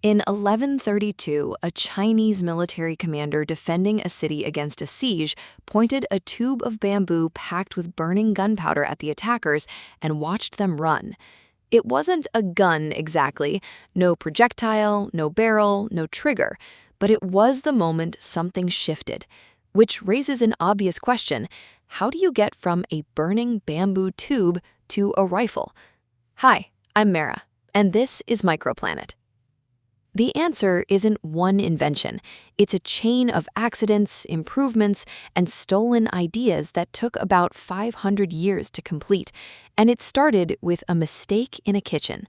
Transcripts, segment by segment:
In 1132, a Chinese military commander defending a city against a siege pointed a tube of bamboo packed with burning gunpowder at the attackers and watched them run. It wasn't a gun exactly, no projectile, no barrel, no trigger, but it was the moment something shifted. Which raises an obvious question: how do you get from a burning bamboo tube to a rifle? Hi, I'm Mara, and this is Microplanet. The answer isn't one invention. It's a chain of accidents, improvements, and stolen ideas that took about 500 years to complete, and it started with a mistake in a kitchen.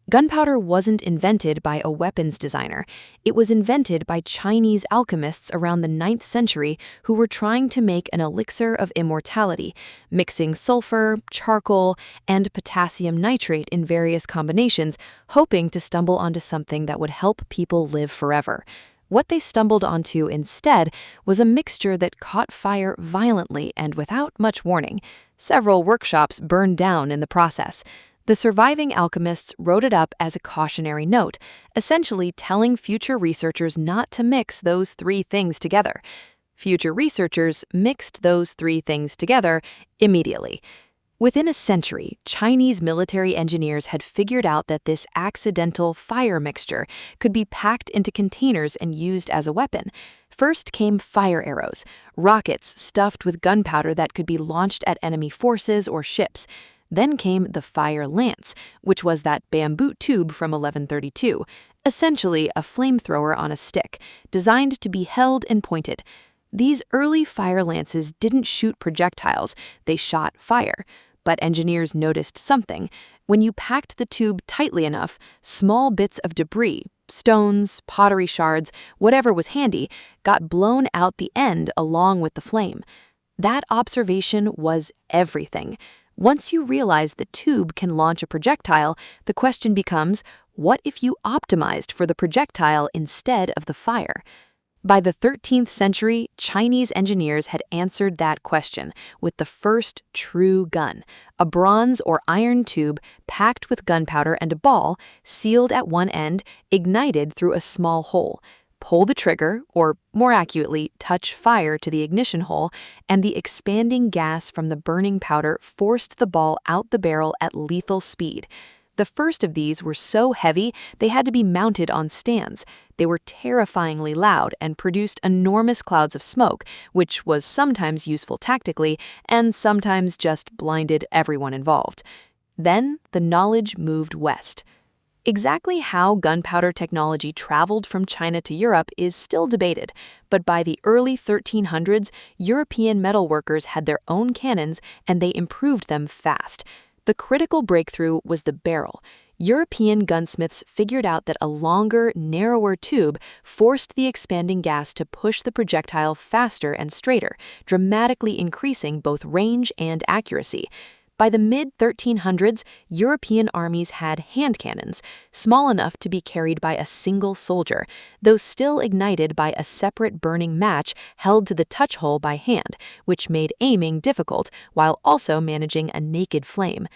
Gunpowder wasn't invented by a weapons designer. It was invented by Chinese alchemists around the 9th century who were trying to make an elixir of immortality, mixing sulfur, charcoal, and potassium nitrate in various combinations, hoping to stumble onto something that would help people live forever. What they stumbled onto instead was a mixture that caught fire violently and without much warning. Several workshops burned down in the process. The surviving alchemists wrote it up as a cautionary note, essentially telling future researchers not to mix those three things together. Future researchers mixed those three things together immediately. Within a century, Chinese military engineers had figured out that this accidental fire mixture could be packed into containers and used as a weapon. First came fire arrows, rockets stuffed with gunpowder that could be launched at enemy forces or ships. Then came the fire lance, which was that bamboo tube from 1132, essentially a flamethrower on a stick, designed to be held and pointed. These early fire lances didn't shoot projectiles, they shot fire. But engineers noticed something. When you packed the tube tightly enough, small bits of debris, stones, pottery shards, whatever was handy, got blown out the end along with the flame. That observation was everything. Once you realize the tube can launch a projectile, the question becomes, what if you optimized for the projectile instead of the fire? By the 13th century, Chinese engineers had answered that question with the first true gun, a bronze or iron tube packed with gunpowder and a ball, sealed at one end, ignited through a small hole. Pull the trigger, or more accurately, touch fire to the ignition hole, and the expanding gas from the burning powder forced the ball out the barrel at lethal speed. The first of these were so heavy they had to be mounted on stands. They were terrifyingly loud and produced enormous clouds of smoke, which was sometimes useful tactically and sometimes just blinded everyone involved. Then the knowledge moved west. Exactly how gunpowder technology traveled from China to Europe is still debated, but by the early 1300s, European metalworkers had their own cannons and they improved them fast. The critical breakthrough was the barrel. European gunsmiths figured out that a longer, narrower tube forced the expanding gas to push the projectile faster and straighter, dramatically increasing both range and accuracy. By the mid-1300s, European armies had hand cannons, small enough to be carried by a single soldier, though still ignited by a separate burning match held to the touch hole by hand, which made aiming difficult while also managing a naked flame.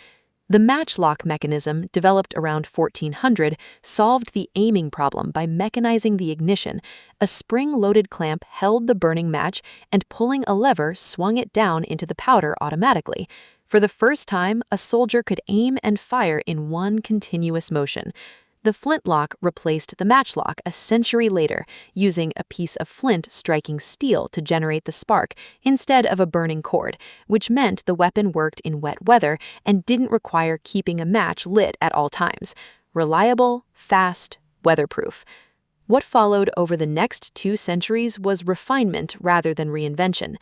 The matchlock mechanism, developed around 1400, solved the aiming problem by mechanizing the ignition. A spring-loaded clamp held the burning match, and pulling a lever swung it down into the powder automatically. For the first time, a soldier could aim and fire in one continuous motion. The flintlock replaced the matchlock a century later, using a piece of flint striking steel to generate the spark instead of a burning cord, which meant the weapon worked in wet weather and didn't require keeping a match lit at all times. Reliable, fast, weatherproof. What followed over the next 2 centuries was refinement rather than reinvention.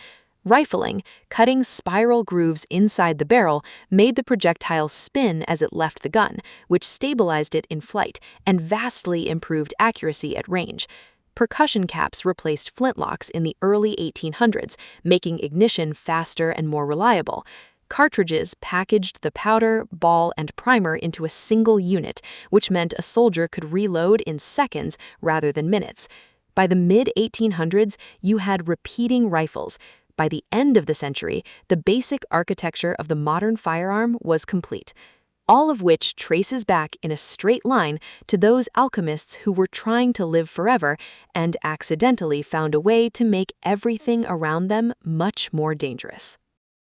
Rifling, cutting spiral grooves inside the barrel, made the projectile spin as it left the gun, which stabilized it in flight and vastly improved accuracy at range. Percussion caps replaced flintlocks in the early 1800s, making ignition faster and more reliable. Cartridges packaged the powder, ball, and primer into a single unit, which meant a soldier could reload in seconds rather than minutes. By the mid-1800s, you had repeating rifles. By the end of the century, the basic architecture of the modern firearm was complete. all of which traces back in a straight line to those alchemists who were trying to live forever and accidentally found a way to make everything around them much more dangerous.